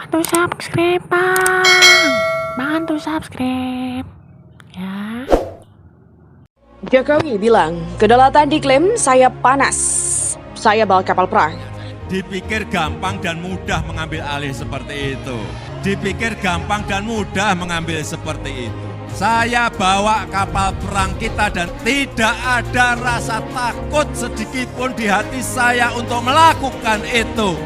Bantu subscribe bang, bantu subscribe ya. Jokowi bilang, kedaulatan diklaim saya panas, saya bawa kapal perang. Dipikir gampang dan mudah mengambil alih seperti itu. Dipikir gampang dan mudah mengambil seperti itu. Saya bawa kapal perang kita dan tidak ada rasa takut sedikit pun di hati saya untuk melakukan itu.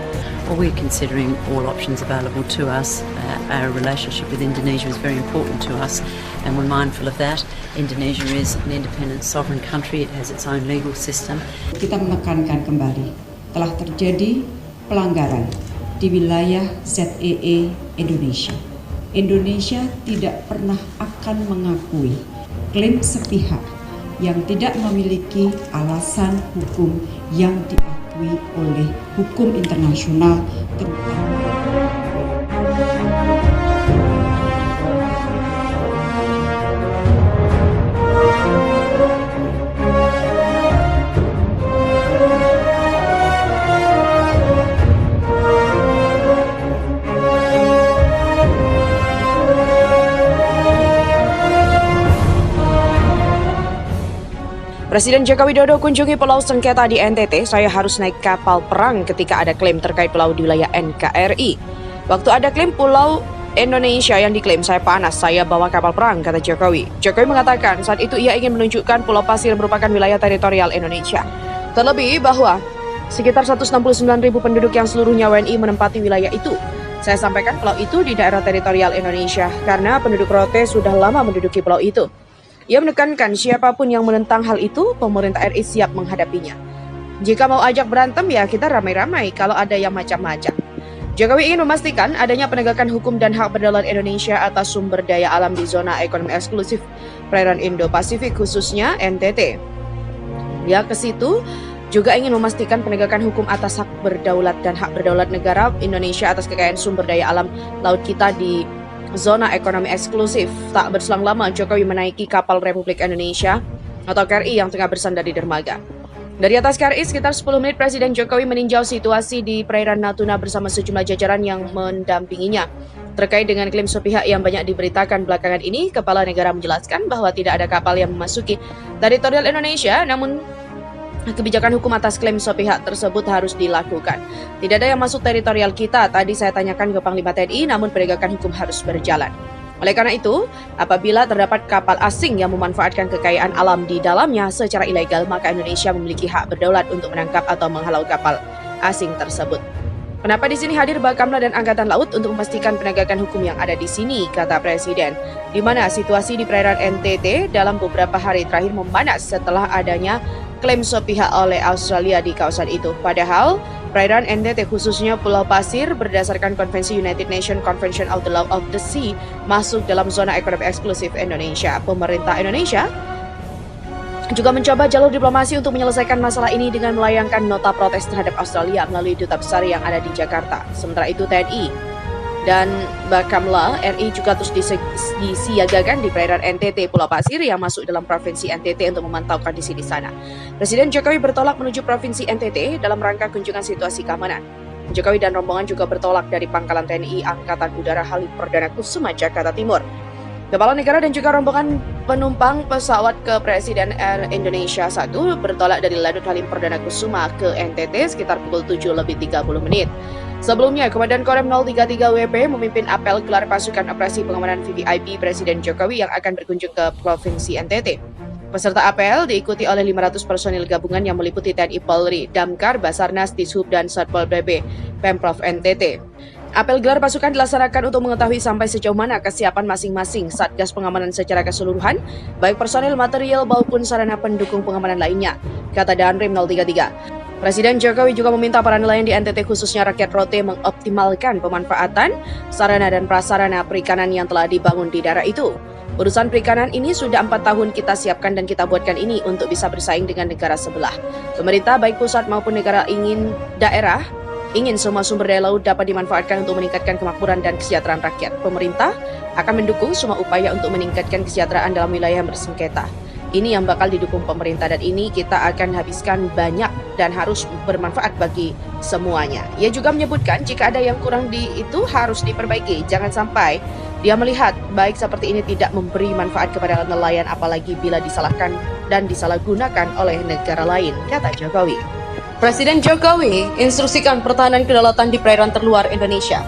Well, we're considering all options available to us. Our relationship with Indonesia is very important to us, and we're mindful of that. Indonesia is an independent sovereign country. It has its own legal system. Kita menekankan kembali, telah terjadi pelanggaran di wilayah ZEE Indonesia. Indonesia tidak pernah akan mengakui klaim sepihak yang tidak memiliki alasan hukum yang diakui oleh hukum internasional terutama. Presiden Joko Widodo kunjungi Pulau Sengketa di NTT, saya harus naik kapal perang ketika ada klaim terkait pulau di wilayah NKRI. Waktu ada klaim pulau Indonesia yang diklaim saya panas, saya bawa kapal perang, kata Jokowi. Jokowi mengatakan saat itu ia ingin menunjukkan Pulau Pasir merupakan wilayah teritorial Indonesia. Terlebih bahwa sekitar 169.000 penduduk yang seluruhnya WNI menempati wilayah itu. Saya sampaikan pulau itu di daerah teritorial Indonesia karena penduduk Rote sudah lama menduduki pulau itu. Ia menekankan siapapun yang menentang hal itu, pemerintah RI siap menghadapinya. Jika mau ajak berantem ya kita ramai-ramai kalau ada yang macam-macam. Jokowi ingin memastikan adanya penegakan hukum dan hak berdaulat Indonesia atas sumber daya alam di zona ekonomi eksklusif perairan Indo-Pasifik khususnya NTT. Dia ke situ juga ingin memastikan penegakan hukum atas hak berdaulat dan hak berdaulat negara Indonesia atas kekayaan sumber daya alam laut kita di zona ekonomi eksklusif. Tak berselang lama Jokowi menaiki kapal Republik Indonesia atau KRI yang tengah bersandar di dermaga. Dari atas KRI sekitar 10 menit Presiden Jokowi meninjau situasi di perairan Natuna bersama sejumlah jajaran yang mendampinginya. Terkait dengan klaim sepihak yang banyak diberitakan belakangan ini, Kepala Negara menjelaskan bahwa tidak ada kapal yang memasuki teritorial Indonesia, namun kebijakan hukum atas klaim sepihak tersebut harus dilakukan. Tidak ada yang masuk teritorial kita, tadi saya tanyakan ke Panglima TNI, namun penegakan hukum harus berjalan. Oleh karena itu, apabila terdapat kapal asing yang memanfaatkan kekayaan alam di dalamnya secara ilegal, maka Indonesia memiliki hak berdaulat untuk menangkap atau menghalau kapal asing tersebut. Kenapa di sini hadir Bakamla dan Angkatan Laut untuk memastikan penegakan hukum yang ada di sini, kata Presiden. Di mana situasi di perairan NTT dalam beberapa hari terakhir memanas setelah adanya klaim sepihak oleh Australia di kawasan itu. Padahal, perairan NTT khususnya Pulau Pasir berdasarkan Konvensi United Nations Convention of the Law of the Sea masuk dalam zona ekonomi eksklusif Indonesia. Pemerintah Indonesia juga mencoba jalur diplomasi untuk menyelesaikan masalah ini dengan melayangkan nota protes terhadap Australia melalui duta besar yang ada di Jakarta. Sementara itu TNI dan Bakamla RI juga terus disiagakan di perairan NTT Pulau Pasir yang masuk dalam provinsi NTT untuk memantau kondisi di sana. Presiden Jokowi bertolak menuju provinsi NTT dalam rangka kunjungan situasi keamanan. Jokowi dan rombongan juga bertolak dari Pangkalan TNI Angkatan Udara Halim Perdana Kusuma, Jakarta Timur. Kepala negara dan juga rombongan penumpang pesawat Kepresiden Air Indonesia 1 bertolak dari Lanut Halim Perdana Kusuma ke NTT sekitar pukul 7:30 menit. Sebelumnya, Komandan Korem 033 WP memimpin apel gelar pasukan operasi pengamanan VVIP Presiden Jokowi yang akan berkunjung ke Provinsi NTT. Peserta apel diikuti oleh 500 personil gabungan yang meliputi TNI Polri, Damkar, Basarnas, Dishub, dan Satpol PP, Pemprov NTT. Apel gelar pasukan dilaksanakan untuk mengetahui sampai sejauh mana kesiapan masing-masing Satgas pengamanan secara keseluruhan, baik personil, material, maupun sarana pendukung pengamanan lainnya, kata Danrim 033. Presiden Jokowi juga meminta para nelayan di NTT khususnya rakyat Rote mengoptimalkan pemanfaatan sarana dan prasarana perikanan yang telah dibangun di daerah itu. Urusan perikanan ini sudah 4 tahun kita siapkan dan kita buatkan ini untuk bisa bersaing dengan negara sebelah. Pemerintah baik pusat maupun negara ingin semua sumber daya laut dapat dimanfaatkan untuk meningkatkan kemakmuran dan kesejahteraan rakyat. Pemerintah akan mendukung semua upaya untuk meningkatkan kesejahteraan dalam wilayah yang bersengketa. Ini yang bakal didukung pemerintah dan ini kita akan habiskan banyak dan harus bermanfaat bagi semuanya. Ia juga menyebutkan jika ada yang kurang itu harus diperbaiki. Jangan sampai dia melihat baik seperti ini tidak memberi manfaat kepada nelayan apalagi bila disalahkan dan disalahgunakan oleh negara lain, kata Jokowi. Presiden Jokowi instruksikan pertahanan kedaulatan di perairan terluar Indonesia.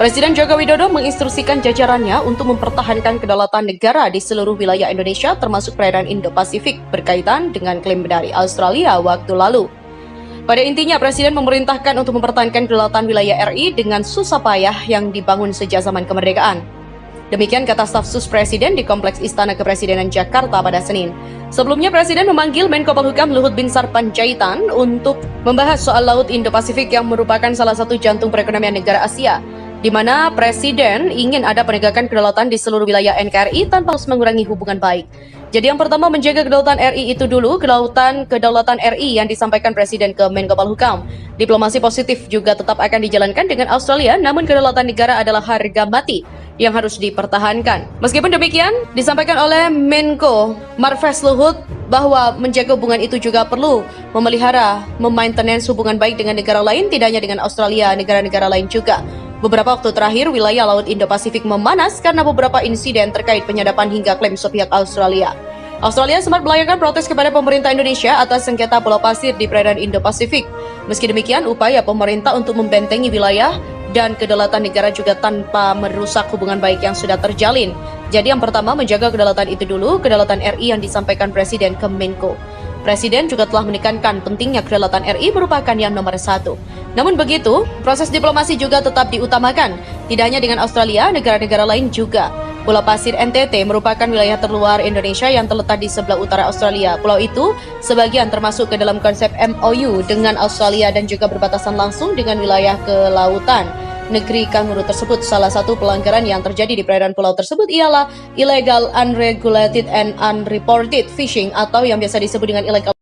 Presiden Joko Widodo menginstruksikan jajarannya untuk mempertahankan kedaulatan negara di seluruh wilayah Indonesia termasuk perairan Indo-Pasifik berkaitan dengan klaim dari Australia waktu lalu. Pada intinya, Presiden memerintahkan untuk mempertahankan kedaulatan wilayah RI dengan susah payah yang dibangun sejak zaman kemerdekaan. Demikian kata staf sus Presiden di Kompleks Istana Kepresidenan Jakarta pada Senin. Sebelumnya, Presiden memanggil Menko Polhukam Luhut Binsar Panjaitan untuk membahas soal Laut Indo-Pasifik yang merupakan salah satu jantung perekonomian negara Asia, di mana Presiden ingin ada penegakan kedaulatan di seluruh wilayah NKRI tanpa harus mengurangi hubungan baik. Jadi yang pertama menjaga kedaulatan RI itu dulu, kedaulatan RI yang disampaikan Presiden ke Menko Polhukam. Diplomasi positif juga tetap akan dijalankan dengan Australia, namun kedaulatan negara adalah harga mati yang harus dipertahankan. Meskipun demikian, disampaikan oleh Menko Marves Luhut bahwa menjaga hubungan itu juga perlu memelihara, memaintenance hubungan baik dengan negara lain, tidak hanya dengan Australia, negara-negara lain juga. Beberapa waktu terakhir, wilayah Laut Indo-Pasifik memanas karena beberapa insiden terkait penyadapan hingga klaim sepihak Australia. Australia sempat melayangkan protes kepada pemerintah Indonesia atas sengketa Pulau Pasir di perairan Indo-Pasifik. Meski demikian, upaya pemerintah untuk membentengi wilayah dan kedaulatan negara juga tanpa merusak hubungan baik yang sudah terjalin. Jadi yang pertama, menjaga kedaulatan itu dulu, kedaulatan RI yang disampaikan Presiden ke Menko. Presiden juga telah menekankan pentingnya kedaulatan RI merupakan yang nomor satu. Namun begitu, proses diplomasi juga tetap diutamakan, tidak hanya dengan Australia, negara-negara lain juga. Pulau Pasir NTT merupakan wilayah terluar Indonesia yang terletak di sebelah utara Australia. Pulau itu sebagian termasuk ke dalam konsep MOU dengan Australia dan juga berbatasan langsung dengan wilayah kelautan negeri kanguru tersebut. Salah satu pelanggaran yang terjadi di perairan pulau tersebut ialah illegal, unregulated, and unreported fishing atau yang biasa disebut dengan illegal